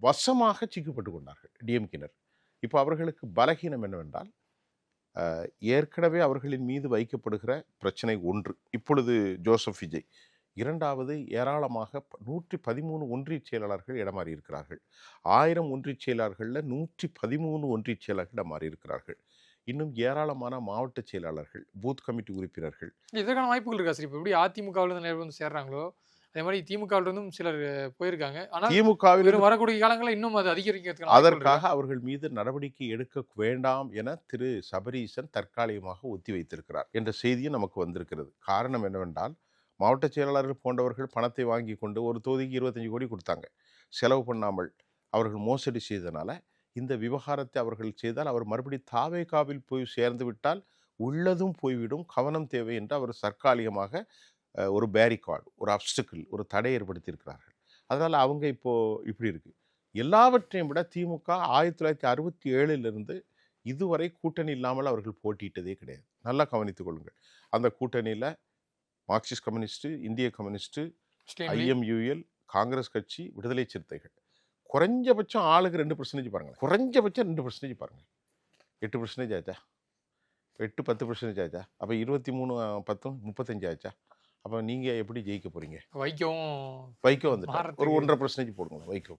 வசமாக சிக்கப்பட்டு கொண்டார்கள் டிஎம்கேனர். இப்போ அவர்களுக்கு பலகீனம் என்னவென்றால், ஏற்கனவே அவர்களின் மீது வைக்கப்படுகிற பிரச்சனை ஒன்று. இப்பொழுது ஜோசப் விஜய். இரண்டாவது, ஏராளமாக 113 ஒன்றிய செயலாளர்கள் இடமாறி இருக்கிறார்கள். 1000 ஒன்றிய செயலாளர்களில் 113 ஒன்றிய செயலாளர்கள் இடமாறி இருக்கிறார்கள். இன்னும் ஏராளமான மாவட்ட செயலாளர்கள், பூத் கமிட்டி உறுப்பினர்கள். இதற்கான வாய்ப்புகள் இருக்கா சார்? இப்போ எப்படி அதிமுகவிலிருந்து நேரம் வந்து சேர்றாங்களோ அதே மாதிரி திமுகவிலிருந்தும் சிலர் போயிருக்காங்க. ஆனால் திமுகவில் வரக்கூடிய காலங்களில் இன்னும் அது அதிகரிக்கிறதுக்கான அதற்காக அவர்கள் மீது நடவடிக்கை எடுக்க வேண்டாம் என திரு சபரீசன் தற்காலிகமாக ஒத்தி வைத்திருக்கிறார் என்ற செய்தியும் நமக்கு வந்திருக்கிறது. காரணம் என்னவென்றால், மாவட்ட செயலாளர்கள் போன்றவர்கள் பணத்தை வாங்கி கொண்டு ஒரு தொகுதிக்கு 25 கோடி கொடுத்தாங்க. செலவு பண்ணாமல் அவர்கள் மோசடி செய்தனால இந்த விவகாரத்தை அவர்கள் செய்தால் அவர் மறுபடியும் தாவேகாவில் போய் சேர்ந்து விட்டால் உள்ளதும் போய்விடும், கவனம் தேவை என்று அவர் தற்காலிகமாக ஒரு பேரிகார்டு, ஒரு அப்ஸ்டிக்கிள், ஒரு தடை ஏற்படுத்தியிருக்கிறார்கள். அதனால் அவங்க இப்போது இப்படி இருக்குது. எல்லாவற்றையும் விட திமுக 1967 இதுவரை கூட்டணி இல்லாமல் அவர்கள் போட்டியிட்டதே கிடையாது. நல்லா கவனித்துக் கொள்ளுங்கள். அந்த கூட்டணியில் மார்க்சிஸ்ட் கம்யூனிஸ்ட்டு, இந்திய கம்யூனிஸ்ட்டு, ஐஎம்யூஎல், காங்கிரஸ் கட்சி, விடுதலை சிறுத்தைகள். குறைஞ்சபட்சம் ஆளுக்கு 2% பாருங்கள். குறைஞ்சபட்சம் 2% பாருங்கள். 8% ஆச்சா? 8-10% ஆச்சா? அப்போ 23-10 35 ஆச்சா? அப்போ நீங்கள் எப்படி ஜெயிக்க போகிறீங்க? வைக்கவும் வந்துட்டு ஒரு 1.5% போடுங்களேன் வைக்கோ.